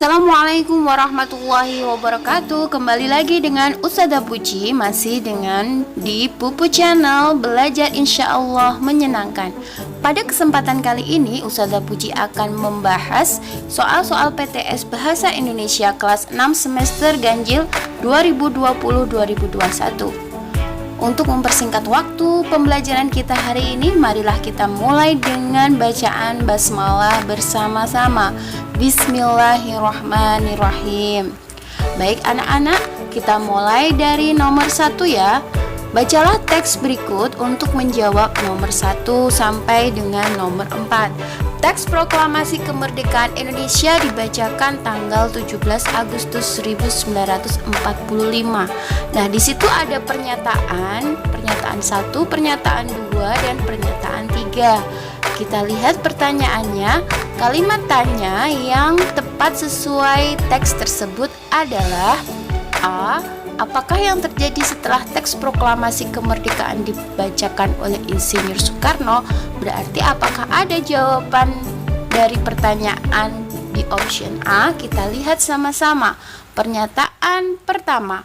Assalamualaikum warahmatullahi wabarakatuh. Kembali lagi dengan Ustazah Puji, masih dengan di Pupu Channel Belajar Insya Allah Menyenangkan. Pada kesempatan kali ini Ustazah Puji akan membahas soal-soal PTS Bahasa Indonesia kelas 6 semester ganjil 2020-2021. Untuk mempersingkat waktu pembelajaran kita hari ini, marilah kita mulai dengan bacaan basmalah bersama-sama. Bismillahirrahmanirrahim. Baik anak-anak, kita mulai dari nomor 1 ya. Bacalah teks berikut untuk menjawab nomor 1 sampai dengan nomor 4. Teks Proklamasi Kemerdekaan Indonesia dibacakan tanggal 17 Agustus 1945. Nah, di situ ada pernyataan 1, pernyataan 2, dan pernyataan 3. Kita lihat pertanyaannya. Kalimat tanya yang tepat sesuai teks tersebut adalah A. Apakah yang terjadi setelah teks proklamasi kemerdekaan dibacakan oleh Insinyur Soekarno? Berarti apakah ada jawaban dari pertanyaan di option A? Kita lihat sama-sama. Pernyataan pertama.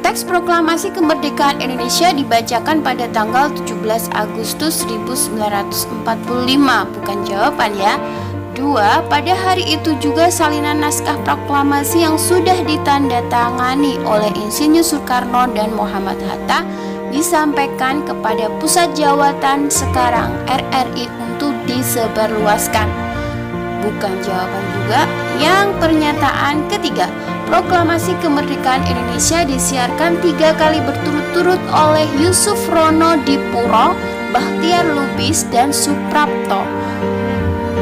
Teks proklamasi kemerdekaan Indonesia dibacakan pada tanggal 17 Agustus 1945. Bukan jawaban ya. 2. Pada hari itu juga salinan naskah proklamasi yang sudah ditandatangani oleh Insinyur Soekarno dan Muhammad Hatta disampaikan kepada pusat jawatan sekarang RRI untuk disebarluaskan. Bukan jawaban juga. Yang pernyataan ketiga, proklamasi kemerdekaan Indonesia disiarkan 3 kali berturut-turut oleh Yusuf Rono Dipuro, Bahtiar Lubis, dan Suprapto.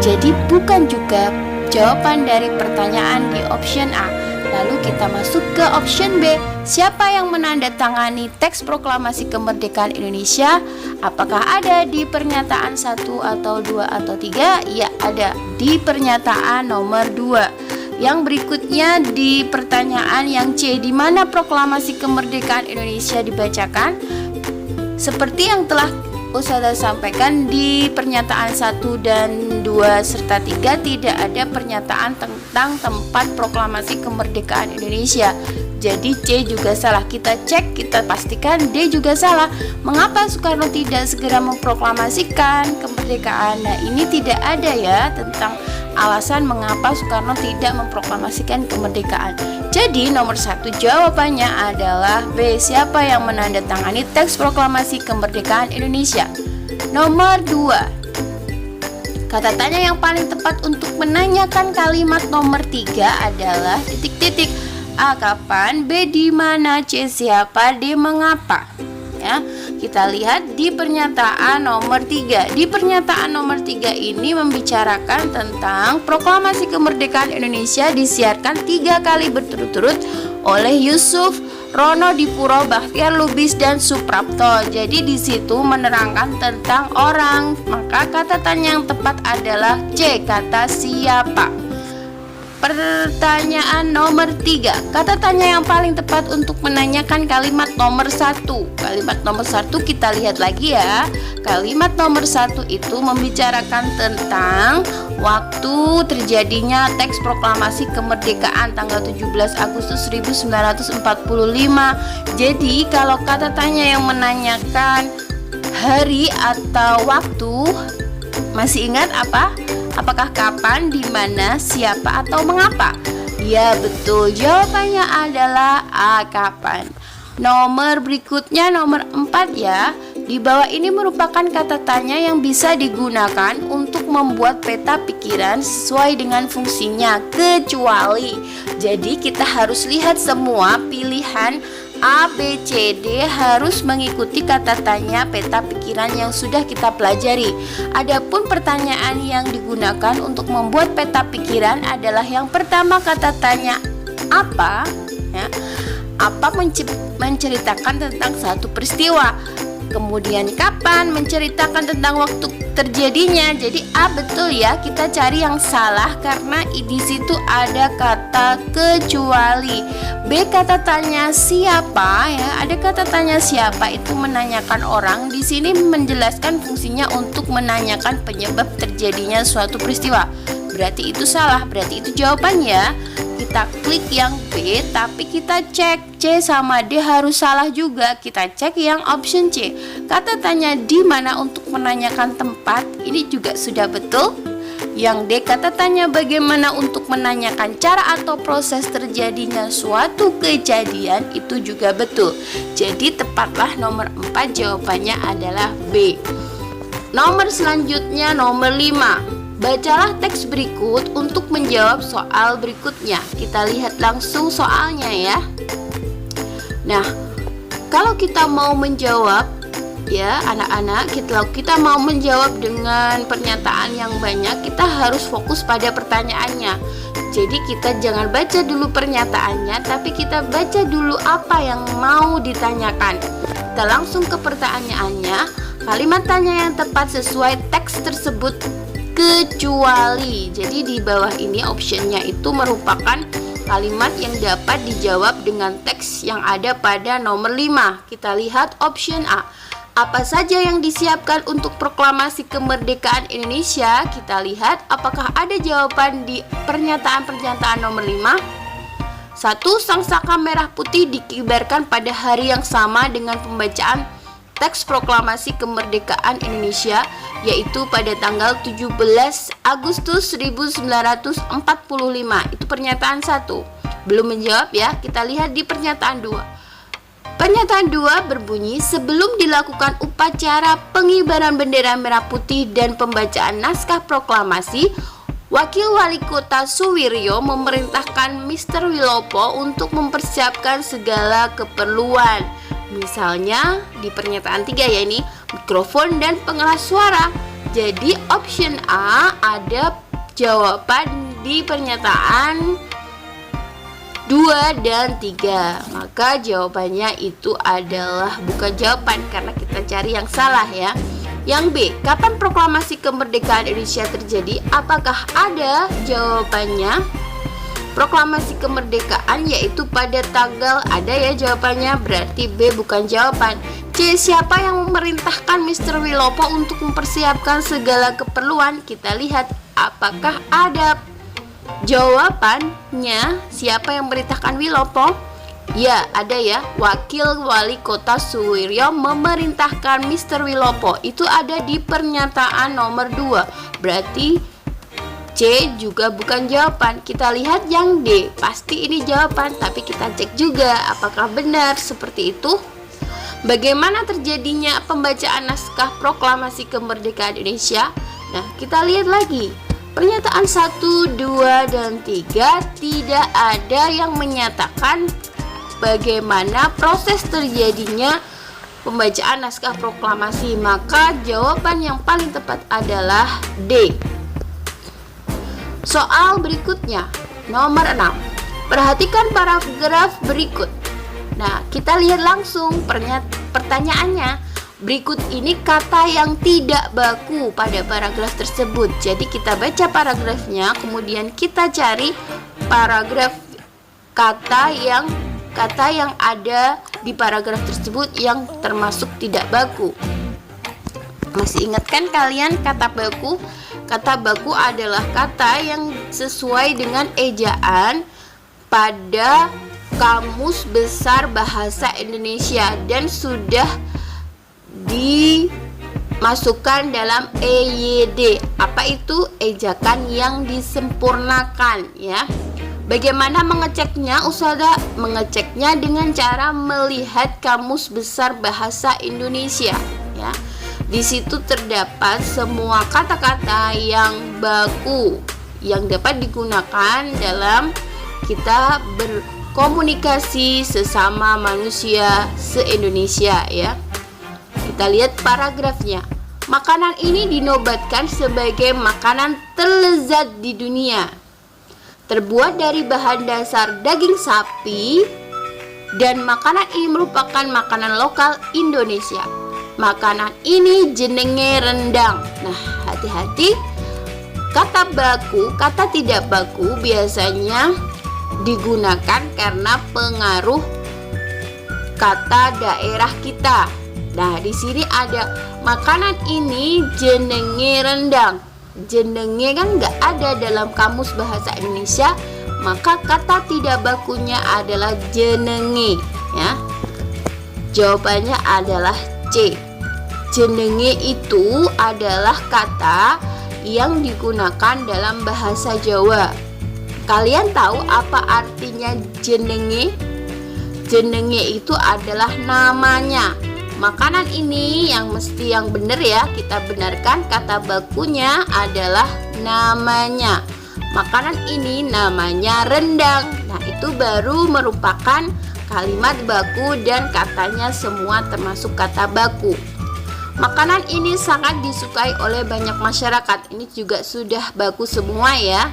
Jadi bukan juga jawaban dari pertanyaan di option A. Lalu kita masuk ke option B. Siapa yang menandatangani teks proklamasi kemerdekaan Indonesia? Apakah ada di pernyataan 1 atau 2 atau 3? Ya, ada di pernyataan nomor 2. Yang berikutnya di pertanyaan yang C, di mana proklamasi kemerdekaan Indonesia dibacakan? Seperti yang telah Ustazah sampaikan, di pernyataan 1 dan 2 serta 3 tidak ada pernyataan tentang tempat proklamasi kemerdekaan Indonesia. Jadi C juga salah. Kita cek, kita pastikan D juga salah. Mengapa Soekarno tidak segera memproklamasikan kemerdekaan? Nah, ini tidak ada ya tentang alasan mengapa Soekarno tidak memproklamasikan kemerdekaan. Jadi nomor 1 jawabannya adalah B. Siapa yang menandatangani teks proklamasi kemerdekaan Indonesia? Nomor 2. Kata tanya yang paling tepat untuk menanyakan kalimat nomor 3 adalah titik-titik. A. Kapan? B. Di mana? C. Siapa? D. Mengapa? Ya, kita lihat di pernyataan nomor 3. Di pernyataan nomor 3 ini membicarakan tentang proklamasi kemerdekaan Indonesia disiarkan 3 kali berturut-turut oleh Yusuf Rono Dipuro, Bahtiar Lubis, dan Suprapto. Jadi di situ menerangkan tentang orang. Maka kata tanya yang tepat adalah C. Kata siapa. Pertanyaan nomor 3. Kata tanya yang paling tepat untuk menanyakan kalimat nomor 1. Kalimat nomor 1 kita lihat lagi ya. Kalimat nomor 1 itu membicarakan tentang waktu terjadinya teks proklamasi kemerdekaan tanggal 17 Agustus 1945. Jadi kalau kata tanya yang menanyakan hari atau waktu, masih ingat apa? Apakah kapan, di mana, siapa, atau mengapa? Ya betul, jawabannya adalah A. Kapan. Nomor berikutnya nomor 4 ya. Di bawah ini merupakan kata tanya yang bisa digunakan untuk membuat peta pikiran sesuai dengan fungsinya, kecuali. Jadi kita harus lihat semua pilihan A, B, C, D harus mengikuti kata tanya peta pikiran yang sudah kita pelajari. Adapun pertanyaan yang digunakan untuk membuat peta pikiran adalah yang pertama kata tanya apa ya. Apa menceritakan tentang satu peristiwa. Kemudian kapan, menceritakan tentang waktu terjadinya. Jadi A betul ya, kita cari yang salah karena di situ ada kata kecuali. B kata tanya siapa ya, ada kata tanya siapa itu menanyakan orang. Di sini menjelaskan fungsinya untuk menanyakan penyebab terjadinya suatu peristiwa. Berarti itu salah, berarti itu jawabannya. Kita klik yang B, tapi kita cek C sama D harus salah juga. Kita cek yang option C. Kata tanya di mana untuk menanyakan tempat, ini juga sudah betul. Yang D kata tanya bagaimana untuk menanyakan cara atau proses terjadinya suatu kejadian, itu juga betul. Jadi tepatlah nomor 4, jawabannya adalah B. Nomor selanjutnya nomor 5. Bacalah teks berikut untuk menjawab soal berikutnya. Kita lihat langsung soalnya ya. Nah, kalau kita mau menjawab ya anak-anak, kita mau menjawab dengan pernyataan yang banyak, kita harus fokus pada pertanyaannya. Jadi kita jangan baca dulu pernyataannya, tapi kita baca dulu apa yang mau ditanyakan. Kita langsung ke pertanyaannya. Kalimat tanya yang tepat sesuai teks tersebut kecuali. Jadi di bawah ini optionnya itu merupakan kalimat yang dapat dijawab dengan teks yang ada pada nomor 5. Kita lihat option A. Apa saja yang disiapkan untuk proklamasi kemerdekaan Indonesia? Kita lihat apakah ada jawaban di pernyataan-pernyataan nomor 5. 1. Sangsaka merah putih dikibarkan pada hari yang sama dengan pembacaan teks proklamasi kemerdekaan Indonesia, yaitu pada tanggal 17 Agustus 1945. Itu pernyataan 1. Belum menjawab ya, kita lihat di pernyataan 2. Pernyataan 2 berbunyi, sebelum dilakukan upacara pengibaran bendera merah putih dan pembacaan naskah proklamasi, Wakil Wali Kota Suwiryo memerintahkan Mr. Wilopo untuk mempersiapkan segala keperluan. Misalnya di pernyataan 3 ya ini, mikrofon dan pengeras suara. Jadi option A ada jawaban di pernyataan 2 dan 3. Maka jawabannya itu adalah bukan jawaban karena kita cari yang salah ya. Yang B, kapan proklamasi kemerdekaan Indonesia terjadi? Apakah ada jawabannya? Proklamasi kemerdekaan yaitu pada tanggal, ada ya jawabannya, berarti B bukan jawaban. C, siapa yang memerintahkan Mr. Wilopo untuk mempersiapkan segala keperluan? Kita lihat apakah ada jawabannya, siapa yang memerintahkan Wilopo? Ya, ada ya, Wakil Wali Kota Suwiryo memerintahkan Mr. Wilopo. Itu ada di pernyataan nomor 2. Berarti C juga bukan jawaban. Kita lihat yang D, pasti ini jawaban, tapi kita cek juga apakah benar seperti itu. Bagaimana terjadinya pembacaan naskah proklamasi kemerdekaan Indonesia? Nah, kita lihat lagi. Pernyataan 1, 2, dan 3 tidak ada yang menyatakan bagaimana proses terjadinya pembacaan naskah proklamasi. Maka jawaban yang paling tepat adalah D. Soal berikutnya, nomor 6. Perhatikan paragraf berikut. Nah, kita lihat langsung pertanyaannya. Berikut ini kata yang tidak baku pada paragraf tersebut. Jadi kita baca paragrafnya, kemudian kita cari paragraf kata yang ada di paragraf tersebut yang termasuk tidak baku. Masih ingat kan kalian kata baku? Kata baku adalah kata yang sesuai dengan ejaan pada Kamus Besar Bahasa Indonesia dan sudah dimasukkan dalam EYD. Apa itu? Ejakan yang disempurnakan ya. Bagaimana mengeceknya? Usada mengeceknya dengan cara melihat Kamus Besar Bahasa Indonesia ya. Di situ terdapat semua kata-kata yang baku yang dapat digunakan dalam kita berkomunikasi sesama manusia se-Indonesia ya. Kita lihat paragrafnya. Makanan ini dinobatkan sebagai makanan terlezat di dunia. Terbuat dari bahan dasar daging sapi dan makanan ini merupakan makanan lokal Indonesia. Makanan ini jenenge rendang. Nah, hati-hati. Kata baku, kata tidak baku biasanya digunakan karena pengaruh kata daerah kita. Nah, di sini ada makanan ini jenenge rendang. Jenenge kan nggak ada dalam kamus bahasa Indonesia, maka kata tidak bakunya adalah jenenge, ya. Jawabannya adalah C. Jenenge itu adalah kata yang digunakan dalam bahasa Jawa. Kalian tahu apa artinya jenenge? Jenenge itu adalah namanya. Makanan ini yang benar ya, kita benarkan kata bakunya adalah namanya. Makanan ini namanya rendang. Nah, itu baru merupakan kalimat baku dan katanya semua termasuk kata baku. Makanan ini sangat disukai oleh banyak masyarakat. Ini juga sudah baku semua ya.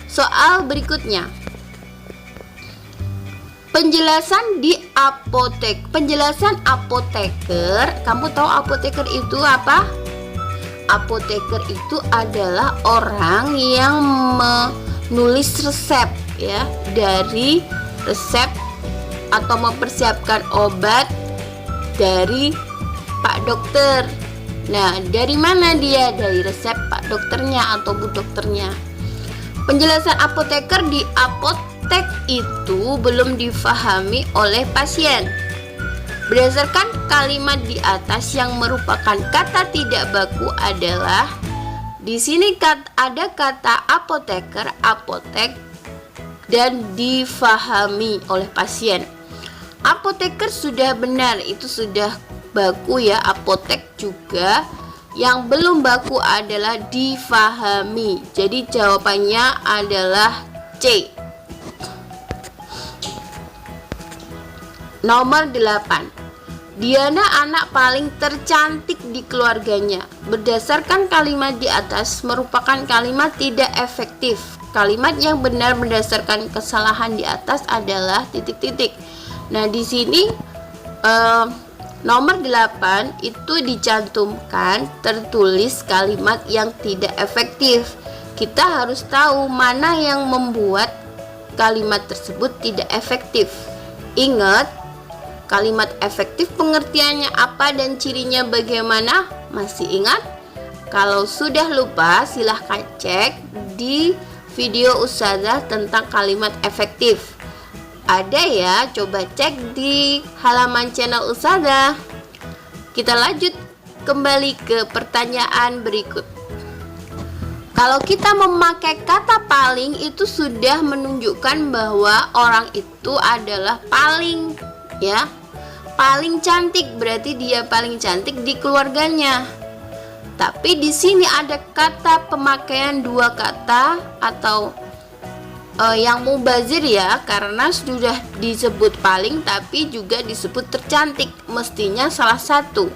Soal berikutnya. Penjelasan di apotek. Penjelasan apoteker. Kamu tahu apoteker itu apa? Apoteker itu adalah orang yang menulis resep ya, dari resep atau mempersiapkan obat dari Pak Dokter. Nah, dari mana dia? Dari resep Pak Dokternya atau Bu Dokternya. Penjelasan apoteker di apotek itu belum difahami oleh pasien. Berdasarkan kalimat di atas yang merupakan kata tidak baku adalah di sini ada kata apoteker, apotek dan difahami oleh pasien. Apoteker sudah benar, itu sudah baku ya, apotek juga. Yang belum baku adalah difahami. Jadi jawabannya adalah C. Nomor 8. Diana anak paling tercantik di keluarganya. Berdasarkan kalimat di atas merupakan kalimat tidak efektif. Kalimat yang benar berdasarkan kesalahan di atas adalah titik-titik. Nah, di sini nomor 8 itu dicantumkan tertulis kalimat yang tidak efektif. Kita harus tahu mana yang membuat kalimat tersebut tidak efektif. Ingat, kalimat efektif pengertiannya apa dan cirinya bagaimana? Masih ingat? Kalau sudah lupa, silahkan cek di video Ustazah tentang kalimat efektif. Ada ya, coba cek di halaman channel Ustazah. Kita lanjut kembali ke pertanyaan berikut. Kalau kita memakai kata paling, itu sudah menunjukkan bahwa orang itu adalah paling, ya, paling cantik, berarti dia paling cantik di keluarganya. Tapi di sini ada kata pemakaian dua kata atau yang mubazir ya, karena sudah disebut paling tapi juga disebut tercantik. Mestinya salah satu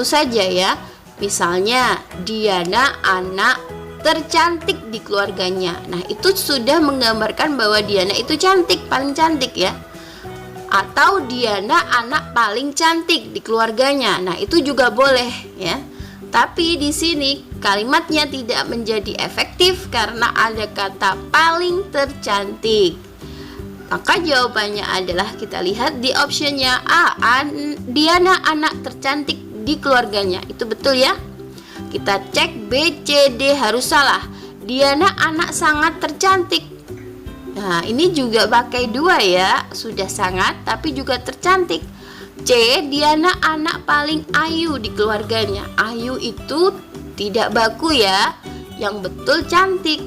saja ya. Misalnya Diana anak tercantik di keluarganya. Nah, itu sudah menggambarkan bahwa Diana itu cantik, paling cantik ya. Atau Diana anak paling cantik di keluarganya. Nah, itu juga boleh ya. Tapi di sini kalimatnya tidak menjadi efektif karena ada kata paling tercantik. Maka jawabannya adalah kita lihat di optionnya A, Diana anak tercantik di keluarganya. Itu betul ya. Kita cek B, C, D harus salah. Diana anak sangat tercantik. Nah, ini juga pakai dua ya. Sudah sangat tapi juga tercantik. C, Diana anak paling ayu di keluarganya. Ayu itu tidak baku ya. Yang betul cantik.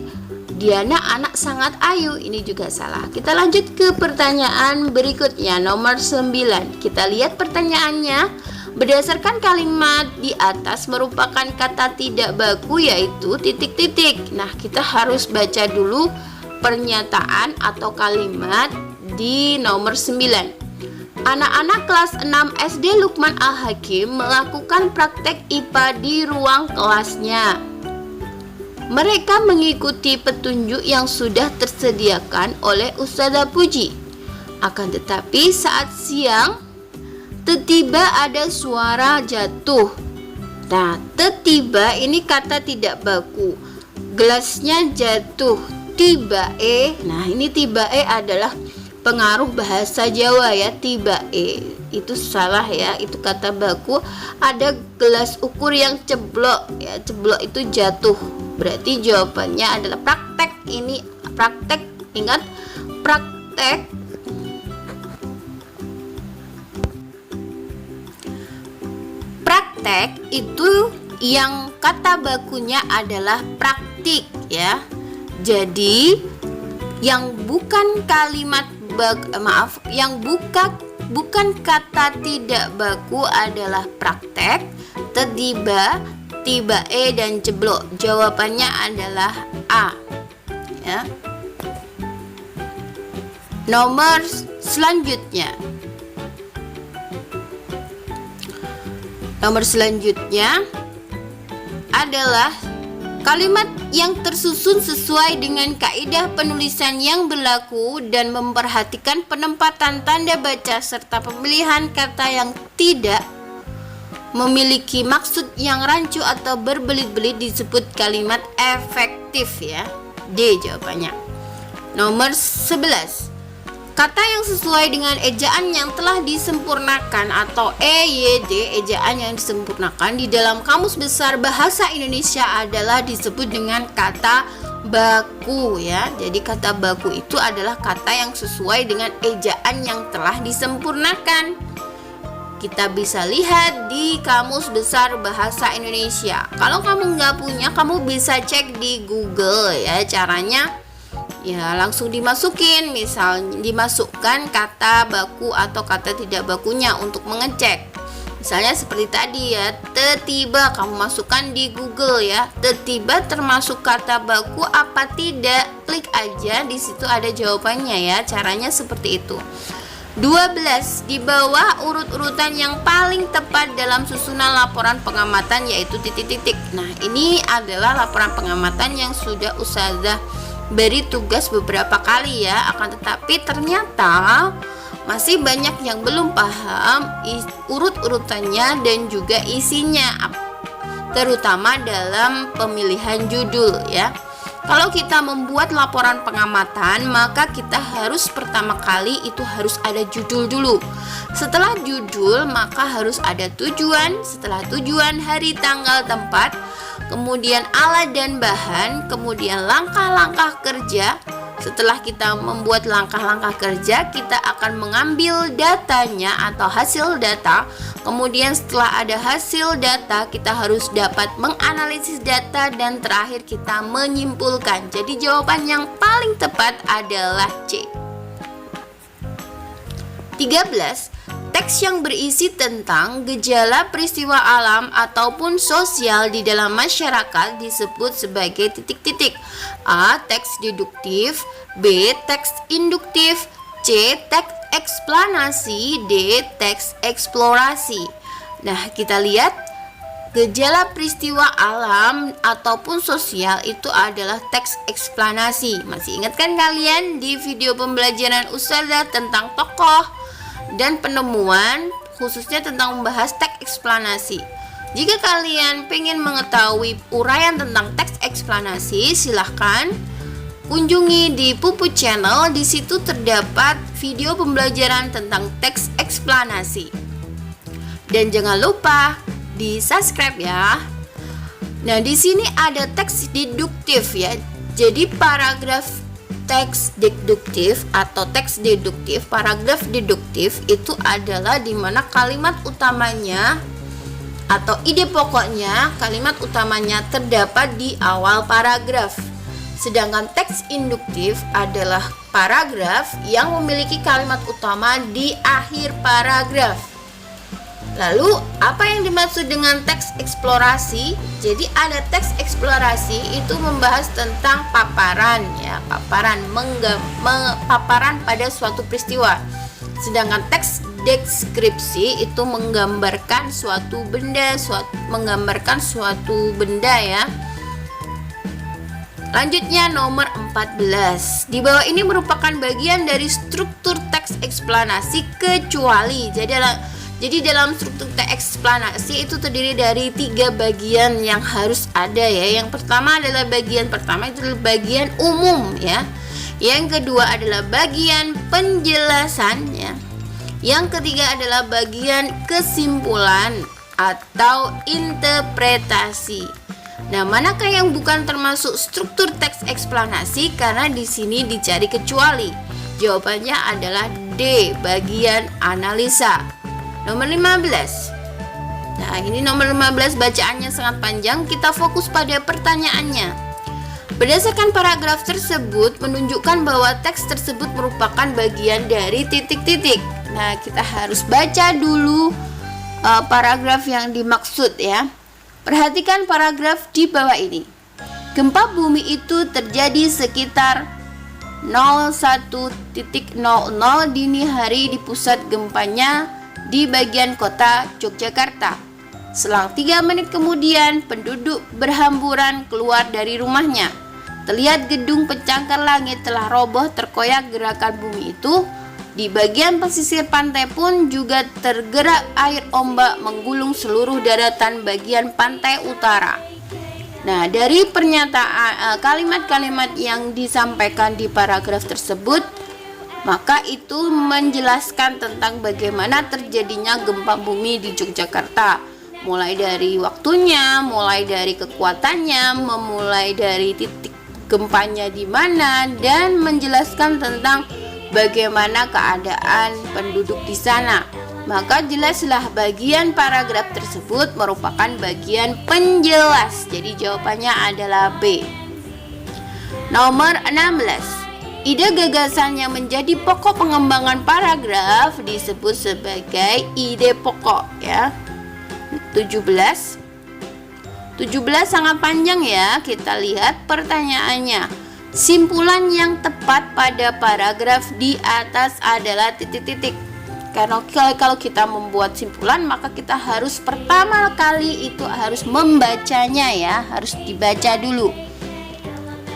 Diana anak sangat ayu. Ini juga salah. Kita lanjut ke pertanyaan berikutnya, nomor 9. Kita lihat pertanyaannya. Berdasarkan kalimat di atas merupakan kata tidak baku yaitu titik-titik. Nah, kita harus baca dulu pernyataan atau kalimat di nomor 9. Anak-anak kelas 6 SD Lukman Al-Hakim melakukan praktek IPA di ruang kelasnya. Mereka mengikuti petunjuk yang sudah tersediakan oleh Ustazah Puji. Akan tetapi saat siang, Tiba-tiba ada suara jatuh. Nah, tiba ini kata tidak baku. Gelasnya jatuh. Tiba Nah, ini tiba adalah pengaruh bahasa Jawa ya. Tiba itu salah ya, itu kata baku. Ada gelas ukur yang ceblok ya. Ceblok itu jatuh. Berarti jawabannya adalah praktek. Ini praktek, ingat praktek. Praktek itu yang kata bakunya adalah praktik ya. Jadi yang bukan kalimat yang bukan kata tidak baku adalah praktek, tiba, dan ceblok. Jawabannya adalah A ya. Nomor selanjutnya adalah kalimat yang tersusun sesuai dengan kaidah penulisan yang berlaku dan memperhatikan penempatan tanda baca serta pemilihan kata yang tidak memiliki maksud yang rancu atau berbelit-belit disebut kalimat efektif ya. D jawabannya. Nomor 11. Kata yang sesuai dengan ejaan yang telah disempurnakan atau EYD, ejaan yang disempurnakan di dalam Kamus Besar Bahasa Indonesia adalah disebut dengan kata baku ya. Jadi kata baku itu adalah kata yang sesuai dengan ejaan yang telah disempurnakan. Kita bisa lihat di Kamus Besar Bahasa Indonesia. Kalau kamu nggak punya, kamu bisa cek di Google ya. Caranya ya langsung dimasukin, misal dimasukkan kata baku atau kata tidak bakunya untuk mengecek. Misalnya seperti tadi ya, tiba kamu masukkan di Google ya. Tiba termasuk kata baku apa tidak? Klik aja, di situ ada jawabannya ya. Caranya seperti itu. 12. Di bawah urut-urutan yang paling tepat dalam susunan laporan pengamatan yaitu titik-titik. Nah, ini adalah laporan pengamatan yang sudah Ustazah beri tugas beberapa kali ya, akan tetapi ternyata masih banyak yang belum paham urut-urutannya dan juga isinya, terutama dalam pemilihan judul ya. Kalau kita membuat laporan pengamatan, maka kita harus pertama kali itu harus ada judul dulu. Setelah judul, maka harus ada tujuan. Setelah tujuan, hari, tanggal, tempat, kemudian alat dan bahan, kemudian langkah-langkah kerja. Setelah kita membuat langkah-langkah kerja, kita akan mengambil datanya atau hasil data. Kemudian setelah ada hasil data, kita harus dapat menganalisis data dan terakhir kita menyimpulkan. Jadi jawaban yang paling tepat adalah C. 13. Teks yang berisi tentang gejala peristiwa alam ataupun sosial di dalam masyarakat disebut sebagai titik-titik. A. Teks deduktif, B. Teks induktif, C. Teks eksplanasi, D. Teks eksplorasi. Nah, kita lihat gejala peristiwa alam ataupun sosial itu adalah teks eksplanasi. Masih ingat kan kalian di video pembelajaran Ustazah tentang tokoh dan penemuan, khususnya tentang membahas teks eksplanasi. Jika kalian pengen mengetahui uraian tentang teks eksplanasi, silahkan kunjungi di Puput Channel. Di situ terdapat video pembelajaran tentang teks eksplanasi. Dan jangan lupa di subscribe ya. Nah, di sini ada teks deduktif ya. Jadi paragraf teks deduktif atau teks deduktif, paragraf deduktif itu adalah di mana kalimat utamanya atau ide pokoknya, kalimat utamanya terdapat di awal paragraf. Sedangkan teks induktif adalah paragraf yang memiliki kalimat utama di akhir paragraf. Lalu, apa yang dimaksud dengan teks eksplorasi? Jadi ada teks eksplorasi itu membahas tentang paparan ya, paparan pada suatu peristiwa. Sedangkan teks deskripsi itu menggambarkan suatu benda, menggambarkan suatu benda ya. Lanjutnya nomor 14. Di bawah ini merupakan bagian dari struktur teks eksplanasi kecuali. Jadi dalam struktur teks eksplanasi itu terdiri dari 3 bagian yang harus ada ya. Yang pertama adalah bagian pertama itu adalah bagian umum ya. Yang kedua adalah bagian penjelasan ya. Yang ketiga adalah bagian kesimpulan atau interpretasi. Nah, manakah yang bukan termasuk struktur teks eksplanasi karena di sini dicari kecuali? Jawabannya adalah D, bagian analisa. Nomor 15. Nah, ini nomor 15 bacaannya sangat panjang, kita fokus pada pertanyaannya. Berdasarkan paragraf tersebut menunjukkan bahwa teks tersebut merupakan bagian dari titik-titik. Nah, kita harus baca dulu paragraf yang dimaksud ya. Perhatikan paragraf di bawah ini. Gempa bumi itu terjadi sekitar 01.00 dini hari di pusat gempanya di bagian kota Yogyakarta. Selang 3 menit kemudian, penduduk berhamburan keluar dari rumahnya. Terlihat gedung pencakar langit telah roboh terkoyak gerakan bumi itu. Di bagian pesisir pantai pun juga tergerak air ombak menggulung seluruh daratan bagian pantai utara. Nah, dari pernyataan kalimat-kalimat yang disampaikan di paragraf tersebut, maka itu menjelaskan tentang bagaimana terjadinya gempa bumi di Yogyakarta. Mulai dari waktunya, mulai dari kekuatannya, memulai dari titik gempanya di mana, dan menjelaskan tentang bagaimana keadaan penduduk di sana. Maka jelaslah bagian paragraf tersebut merupakan bagian penjelas. Jadi jawabannya adalah B. Nomor 16. Ide gagasan yang menjadi pokok pengembangan paragraf disebut sebagai ide pokok ya. 17 sangat panjang ya. Kita lihat pertanyaannya. Simpulan yang tepat pada paragraf di atas adalah titik-titik. Karena kalau kita membuat simpulan, maka kita harus pertama kali itu harus membacanya ya, harus dibaca dulu.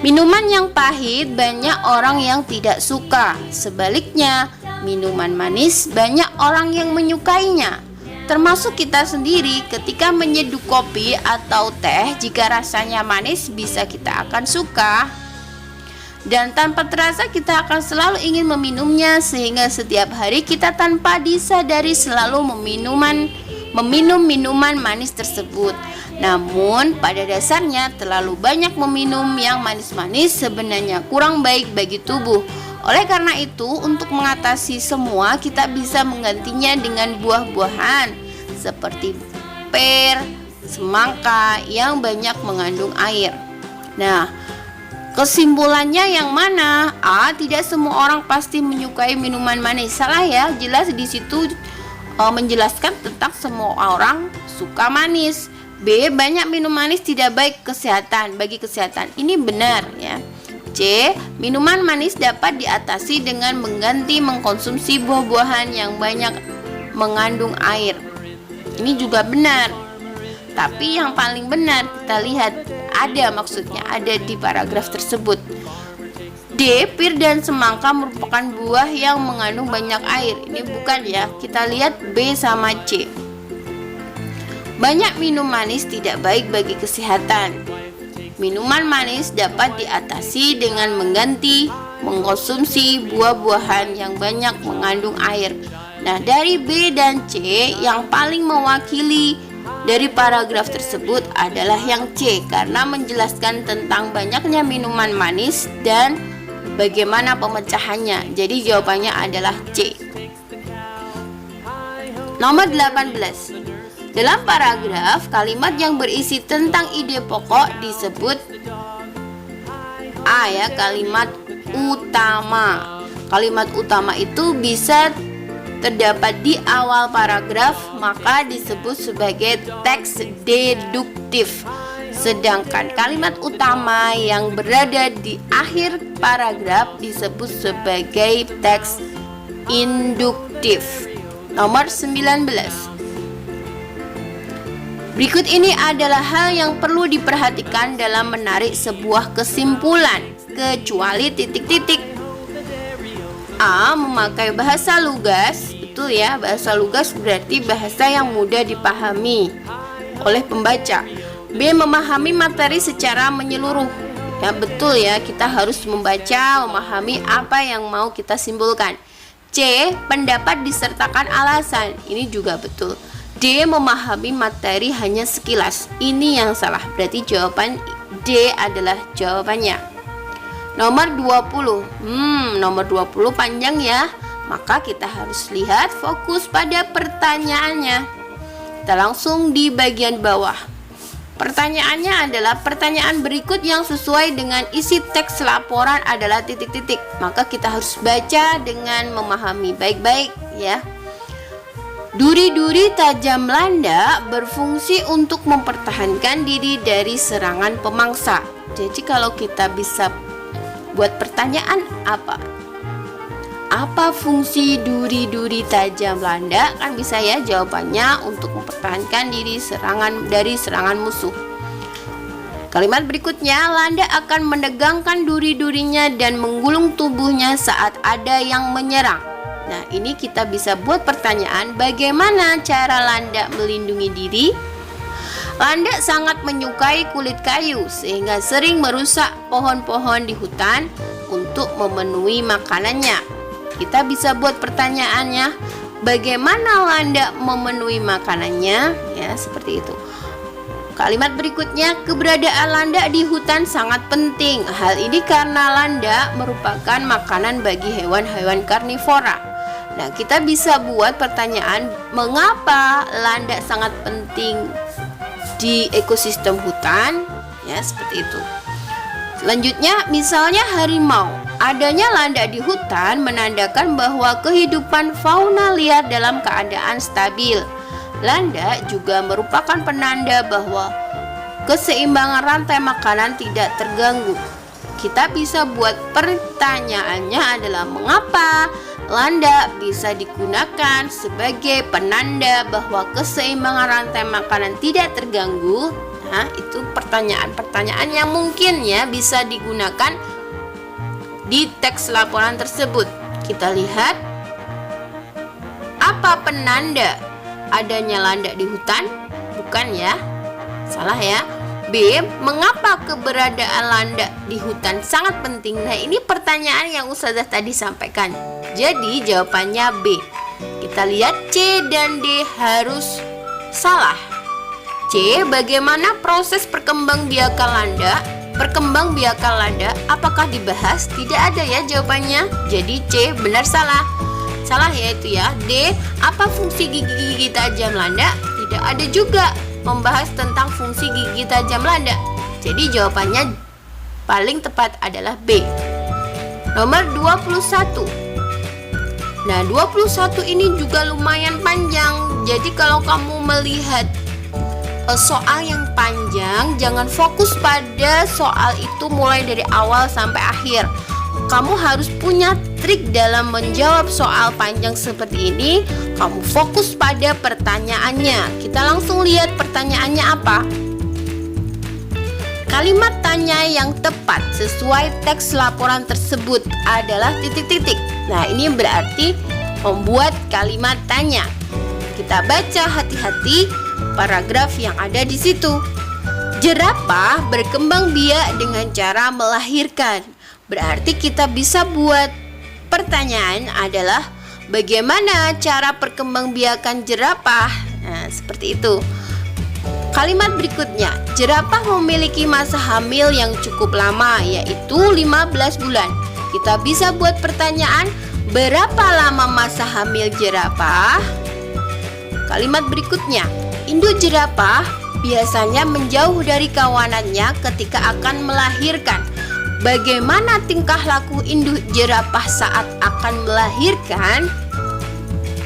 Minuman yang pahit banyak orang yang tidak suka. Sebaliknya, minuman manis banyak orang yang menyukainya. Termasuk kita sendiri ketika menyeduh kopi atau teh, jika rasanya manis bisa kita akan suka. Dan tanpa terasa kita akan selalu ingin meminumnya, sehingga setiap hari kita tanpa disadari selalu meminum minuman manis tersebut. Namun pada dasarnya terlalu banyak meminum yang manis-manis sebenarnya kurang baik bagi tubuh. Oleh karena itu, untuk mengatasi semua, kita bisa menggantinya dengan buah-buahan seperti pir, semangka yang banyak mengandung air. Nah, kesimpulannya yang mana? A. Tidak semua orang pasti menyukai minuman manis. Salah ya, jelas di situ menjelaskan tentang semua orang suka manis. B. Banyak minum manis tidak baik bagi kesehatan. Ini benar ya. C. Minuman manis dapat diatasi dengan mengkonsumsi buah-buahan yang banyak mengandung air. Ini juga benar. Tapi yang paling benar kita lihat ada di paragraf tersebut. D. Pir dan semangka merupakan buah yang mengandung banyak air. Ini bukan ya. Kita lihat B sama C. Banyak minum manis tidak baik bagi kesehatan. Minuman manis dapat diatasi dengan mengkonsumsi buah-buahan yang banyak mengandung air. Nah, dari B dan C yang paling mewakili dari paragraf tersebut adalah yang C, karena menjelaskan tentang banyaknya minuman manis dan bagaimana pemecahannya. Jadi jawabannya adalah C. Nomor 18. Dalam paragraf, kalimat yang berisi tentang ide pokok disebut A ya, kalimat utama. Kalimat utama itu bisa terdapat di awal paragraf, maka disebut sebagai teks deduktif. Sedangkan kalimat utama yang berada di akhir paragraf disebut sebagai teks induktif. Nomor 19. Berikut ini adalah hal yang perlu diperhatikan dalam menarik sebuah kesimpulan, kecuali titik-titik. A. Memakai bahasa lugas. betul ya, bahasa lugas berarti bahasa yang mudah dipahami oleh pembaca. B. Memahami materi secara menyeluruh. Ya betul ya, kita harus membaca, memahami apa yang mau kita simpulkan. C. Pendapat disertakan alasan. Ini juga betul. D. Memahami materi hanya sekilas. Ini yang salah, berarti jawaban D adalah jawabannya. Nomor 20. Nomor 20 panjang ya. Maka kita harus lihat fokus pada pertanyaannya. Kita langsung di bagian bawah. Pertanyaannya adalah pertanyaan berikut yang sesuai dengan isi teks laporan adalah titik-titik. Maka kita harus baca dengan memahami baik-baik ya. Duri-duri tajam Belanda berfungsi untuk mempertahankan diri dari serangan pemangsa. Jadi kalau kita bisa buat pertanyaan apa fungsi duri-duri tajam Belanda? Kan bisa ya jawabannya untuk mempertahankan diri dari serangan musuh. Kalimat berikutnya, Belanda akan menegangkan duri-durinya dan menggulung tubuhnya saat ada yang menyerang. Nah, ini kita bisa buat pertanyaan, bagaimana cara Belanda melindungi diri? Belanda sangat menyukai kulit kayu sehingga sering merusak pohon-pohon di hutan untuk memenuhi makanannya. Kita bisa buat pertanyaannya, bagaimana Belanda memenuhi makanannya? Ya, seperti itu. Kalimat berikutnya, keberadaan Belanda di hutan sangat penting. Hal ini karena Belanda merupakan makanan bagi hewan-hewan karnivora. Nah, kita bisa buat pertanyaan, mengapa Belanda sangat penting di ekosistem hutan? Ya, seperti itu. Selanjutnya, misalnya harimau. Adanya Belanda di hutan menandakan bahwa kehidupan fauna liar dalam keadaan stabil. Belanda juga merupakan penanda bahwa keseimbangan rantai makanan tidak terganggu. Kita bisa buat pertanyaannya adalah mengapa Belanda bisa digunakan sebagai penanda bahwa keseimbangan rantai makanan tidak terganggu. Nah, itu pertanyaan-pertanyaan yang mungkin ya bisa digunakan di teks laporan tersebut. Kita lihat, apa penanda adanya Belanda di hutan? Bukan ya, salah ya. B. Mengapa keberadaan Belanda di hutan sangat penting? Nah, ini pertanyaan yang Ustazah tadi sampaikan. Jadi jawabannya B. Kita lihat C dan D harus salah. C. Bagaimana proses perkembangbiakan Belanda? Perkembangbiakan Belanda apakah dibahas? Tidak ada ya jawabannya. Jadi C benar salah. Salah ya itu ya. D. Apa fungsi gigi-gigi tajam Belanda? Tidak ada juga membahas tentang fungsi gigi tajam Belanda. Jadi jawabannya paling tepat adalah B. Nomor 21. Nah, 21 ini juga lumayan panjang. Jadi kalau kamu melihat soal yang panjang, jangan fokus pada soal itu mulai dari awal sampai akhir. Kamu harus punya trik dalam menjawab soal panjang seperti ini. Kamu fokus pada pertanyaannya. Kita langsung lihat pertanyaannya apa. Kalimat tanya yang tepat sesuai teks laporan tersebut adalah titik-titik. Nah, ini berarti membuat kalimat tanya. Kita baca hati-hati paragraf yang ada di situ. Jerapah berkembang biak dengan cara melahirkan. Berarti kita bisa buat pertanyaan adalah bagaimana cara perkembangbiakan jerapah? Nah, seperti itu. Kalimat berikutnya, jerapah memiliki masa hamil yang cukup lama, yaitu 15 bulan. Kita bisa buat pertanyaan, berapa lama masa hamil jerapah? Kalimat berikutnya, induk jerapah biasanya menjauh dari kawanannya ketika akan melahirkan. Bagaimana tingkah laku induk jerapah saat akan melahirkan?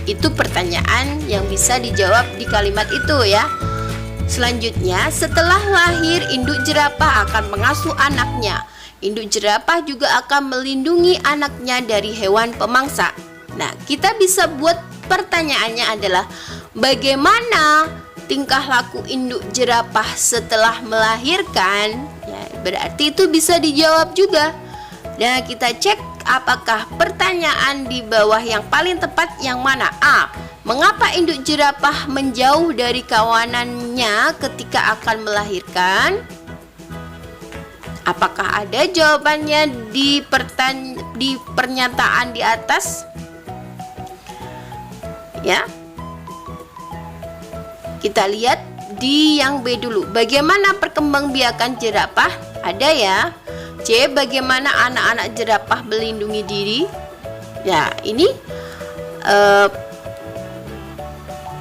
Itu pertanyaan yang bisa dijawab di kalimat itu ya. Selanjutnya, setelah lahir induk jerapah akan mengasuh anaknya. Induk jerapah juga akan melindungi anaknya dari hewan pemangsa. Nah, kita bisa buat pertanyaannya adalah bagaimana tingkah laku induk jerapah setelah melahirkan? Ya, berarti itu bisa dijawab juga. Nah, kita cek apakah pertanyaan di bawah yang paling tepat yang mana? A. Mengapa induk jerapah menjauh dari kawanannya ketika akan melahirkan? Apakah ada jawabannya di pernyataan di atas? Ya. Kita lihat di yang B dulu. Bagaimana perkembangbiakan jerapah? Ada ya. C. Bagaimana anak-anak jerapah melindungi diri? Ya, ini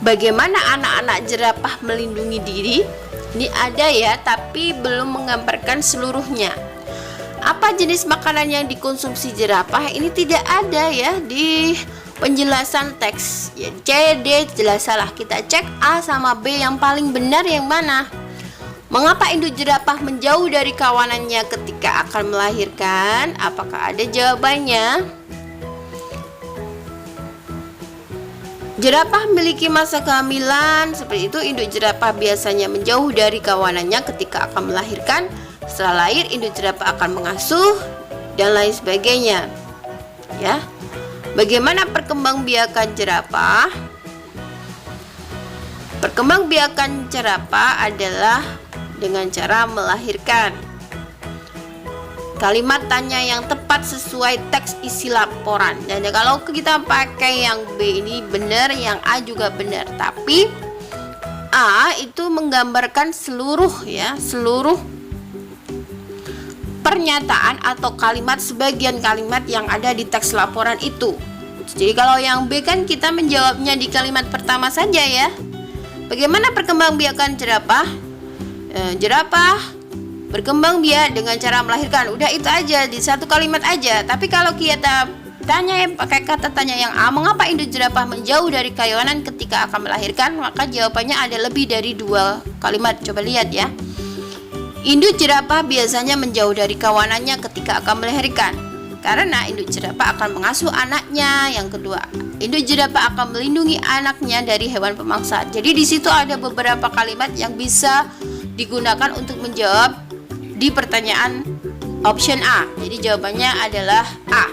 bagaimana anak-anak jerapah melindungi diri? Ini ada ya, tapi belum menggambarkan seluruhnya. Apa jenis makanan yang dikonsumsi jerapah? Ini tidak ada ya di penjelasan teks. Ya, C, D jelas salah. Kita cek A sama B yang paling benar yang mana. Mengapa induk jerapah menjauh dari kawanannya ketika akan melahirkan? Apakah ada jawabannya? Jerapah memiliki masa kehamilan. Seperti itu, induk jerapah biasanya menjauh dari kawanannya ketika akan melahirkan. Setelah lahir, induk jerapah akan mengasuh dan lain sebagainya. Ya. Bagaimana perkembangbiakan jerapah? Perkembangbiakan jerapah adalah dengan cara melahirkan. Kalimat tanya yang tepat sesuai teks isi laporan. Dan kalau kita pakai yang B ini benar, yang A juga benar. Tapi A itu menggambarkan seluruh pernyataan atau kalimat, sebagian kalimat yang ada di teks laporan itu. Jadi kalau yang B kan kita menjawabnya di kalimat pertama saja ya. Bagaimana perkembangbiakan jerapah? Jerapah berkembang biak dengan cara melahirkan. Udah itu aja, di satu kalimat aja. Tapi kalau kita tanya pakai kata tanya yang A, mengapa induk jerapah menjauh dari kawanan ketika akan melahirkan? Maka jawabannya ada lebih dari 2 kalimat. Coba lihat ya. Induk jerapah biasanya menjauh dari kawanannya ketika akan melahirkan, karena induk jerapah akan mengasuh anaknya. Yang kedua, induk jerapah akan melindungi anaknya dari hewan pemangsa. Jadi di situ ada beberapa kalimat yang bisa digunakan untuk menjawab di pertanyaan option A. Jadi jawabannya adalah A.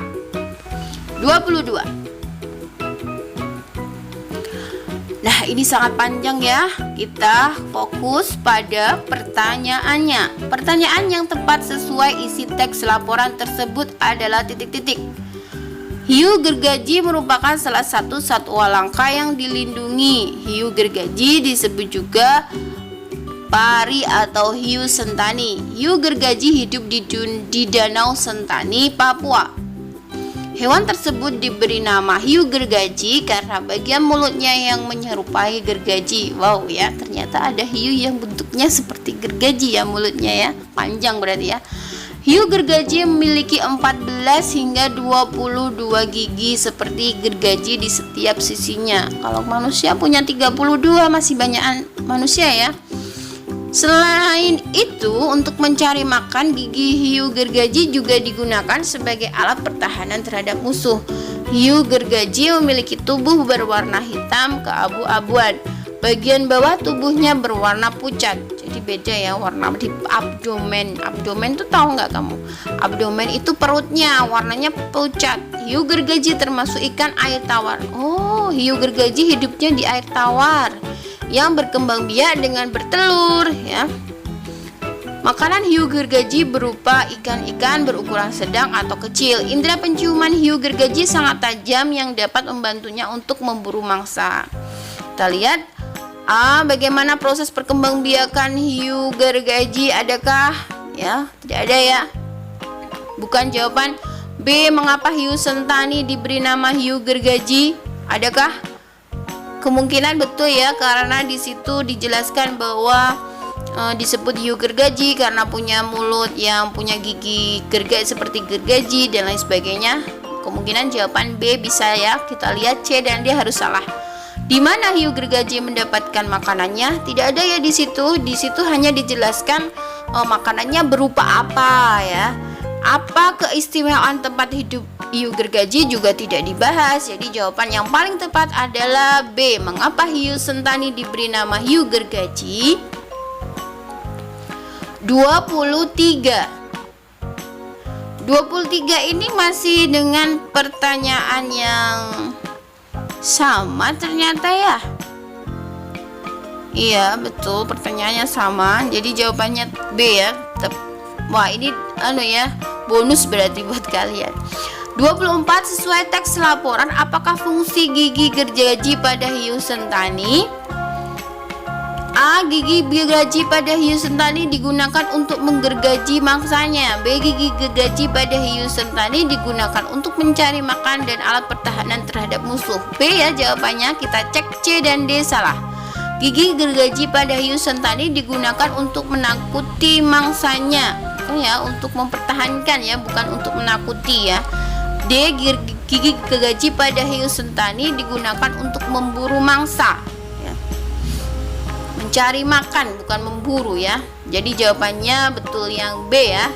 22. Nah, ini sangat panjang ya. Kita fokus pada pertanyaannya. Pertanyaan yang tepat sesuai isi teks laporan tersebut adalah titik-titik. Hiu gergaji merupakan salah satu satwa langka yang dilindungi. Hiu gergaji disebut juga pari atau hiu sentani. Hiu gergaji hidup di Danau Sentani, Papua. Hewan tersebut diberi nama hiu gergaji karena bagian mulutnya yang menyerupai gergaji. Wow ya, ternyata ada hiu yang bentuknya seperti gergaji ya mulutnya ya. Panjang berarti ya. Hiu gergaji memiliki 14 hingga 22 gigi seperti gergaji di setiap sisinya. Kalau manusia punya 32, masih banyak manusia ya. Selain itu, untuk mencari makan, gigi hiu gergaji juga digunakan sebagai alat pertahanan terhadap musuh. Hiu gergaji memiliki tubuh berwarna hitam keabu-abuan. Bagian bawah tubuhnya berwarna pucat. Jadi beda ya warna di abdomen. Abdomen itu tahu nggak kamu? Abdomen itu perutnya, warnanya pucat. Hiu gergaji termasuk ikan air tawar. Oh, hiu gergaji hidupnya di air tawar yang berkembang biak dengan bertelur ya. Makanan hiu gergaji berupa ikan-ikan berukuran sedang atau kecil. Indera penciuman hiu gergaji sangat tajam yang dapat membantunya untuk memburu mangsa. Kita lihat A. Bagaimana proses perkembangbiakan hiu gergaji? Adakah? Ya, tidak ada ya. Bukan jawaban. B. Mengapa hiu sentani diberi nama hiu gergaji? Adakah? Kemungkinan betul ya, karena di situ dijelaskan bahwa disebut hiu gergaji karena punya mulut yang punya gigi gergaji seperti gergaji dan lain sebagainya. Kemungkinan jawaban B bisa ya. Kita lihat C dan D harus salah. Di mana hiu gergaji mendapatkan makanannya? Tidak ada ya di situ. Di situ hanya dijelaskan makanannya berupa apa ya. Apa keistimewaan tempat hidup hiu gergaji juga tidak dibahas. Jadi jawaban yang paling tepat adalah B. Mengapa hiu sentani diberi nama hiu gergaji? 23. 23 ini masih dengan pertanyaan yang sama ternyata ya. Iya betul, pertanyaannya sama. Jadi jawabannya B ya. Wah ini bonus berarti buat kalian. 24 sesuai teks laporan, apakah fungsi gigi gergaji pada hiu sentani? A. Gigi gergaji pada hiu sentani digunakan untuk menggergaji mangsanya. B. Gigi gergaji pada hiu sentani digunakan untuk mencari makan dan alat pertahanan terhadap musuh. B ya jawabannya, kita cek C dan D salah. Gigi gergaji pada hiu sentani digunakan untuk menakuti mangsanya, ya, untuk mempertahankan ya, bukan untuk menakuti ya. D. Gigi gergaji pada hiu sentani digunakan untuk memburu mangsa, ya. Mencari makan bukan memburu ya. Jadi jawabannya betul yang B ya.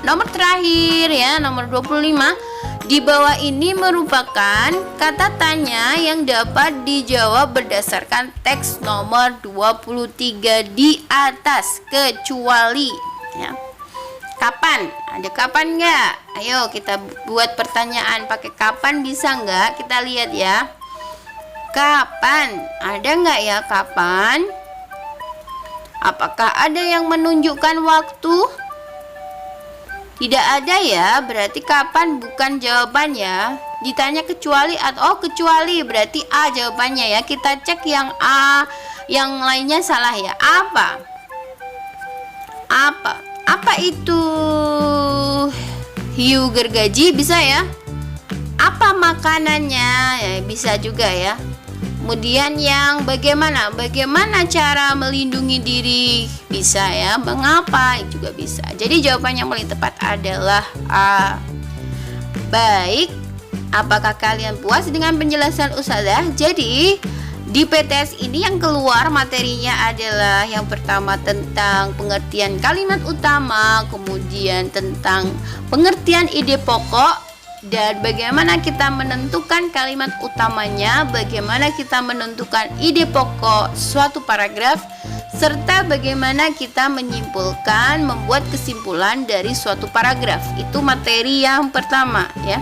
Nomor terakhir ya, nomor 25. Di bawah ini merupakan kata tanya yang dapat dijawab berdasarkan teks nomor 23 di atas, kecuali ya. Kapan? Ada kapan nggak? Ayo kita buat pertanyaan pakai kapan, bisa nggak? Kita lihat ya. Kapan? Ada nggak ya kapan? Apakah ada yang menunjukkan waktu? Tidak ada ya, berarti kapan bukan jawabannya. Ditanya kecuali atau kecuali berarti A jawabannya ya. Kita cek yang A, yang lainnya salah ya. Apa itu hiu gergaji? Bisa ya. Apa makanannya? Ya, bisa juga ya. Kemudian yang bagaimana cara melindungi diri, bisa ya. Mengapa juga bisa. Jadi jawaban yang paling tepat adalah A. Baik, apakah kalian puas dengan penjelasan Ustazah? Jadi di PTS ini yang keluar materinya adalah yang pertama tentang pengertian kalimat utama, kemudian tentang pengertian ide pokok, dan bagaimana kita menentukan kalimat utamanya, bagaimana kita menentukan ide pokok suatu paragraf, serta bagaimana kita menyimpulkan, membuat kesimpulan dari suatu paragraf. Itu materi yang pertama ya.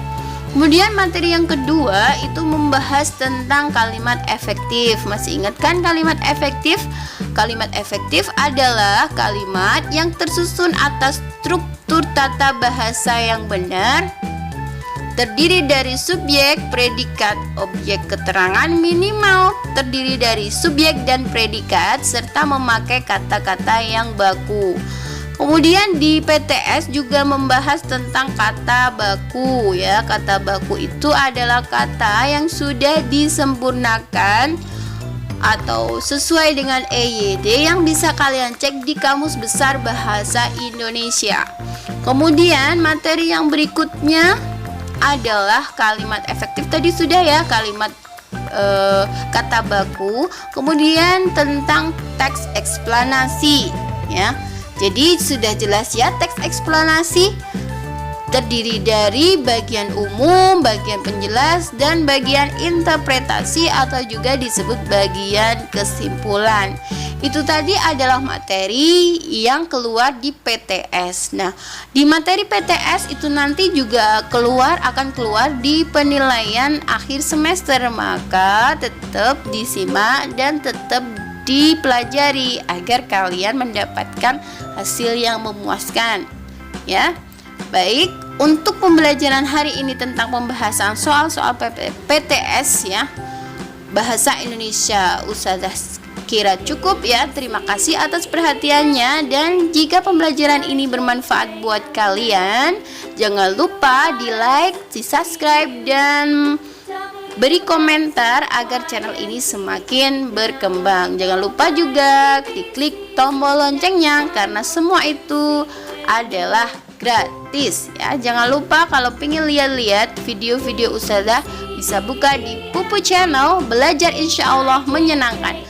Kemudian materi yang kedua itu membahas tentang kalimat efektif. Masih ingat kan kalimat efektif? Kalimat efektif adalah kalimat yang tersusun atas struktur tata bahasa yang benar, terdiri dari subjek, predikat, objek keterangan minimal, terdiri dari subjek dan predikat, serta memakai kata-kata yang baku. Kemudian di PTS juga membahas tentang kata baku ya. Kata baku itu adalah kata yang sudah disempurnakan atau sesuai dengan EYD yang bisa kalian cek di Kamus Besar Bahasa Indonesia. Kemudian materi yang berikutnya adalah kalimat efektif, tadi sudah ya, kalimat kata baku. Kemudian tentang teks eksplanasi ya. Jadi sudah jelas ya, teks eksplanasi terdiri dari bagian umum, bagian penjelas, dan bagian interpretasi atau juga disebut bagian kesimpulan. Itu tadi adalah materi yang keluar di PTS. Nah, di materi PTS itu nanti juga akan keluar di penilaian akhir semester. Maka tetap disimak dan tetap dipelajari agar kalian mendapatkan hasil yang memuaskan ya. Baik, untuk pembelajaran hari ini tentang pembahasan soal-soal PTS ya, Bahasa Indonesia, Ustazah kira cukup ya. Terima kasih atas perhatiannya, dan jika pembelajaran ini bermanfaat buat kalian, jangan lupa di like, di subscribe, dan beri komentar agar channel ini semakin berkembang. Jangan lupa juga klik tombol loncengnya, karena semua itu adalah gratis ya. Jangan lupa kalau pengen lihat-lihat video-video Ustazah bisa buka di Pupu Channel. Belajar insya Allah menyenangkan.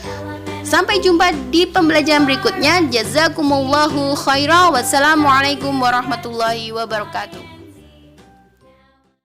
Sampai jumpa di pembelajaran berikutnya. Jazakumullahu khairan. Wassalamualaikum warahmatullahi wabarakatuh.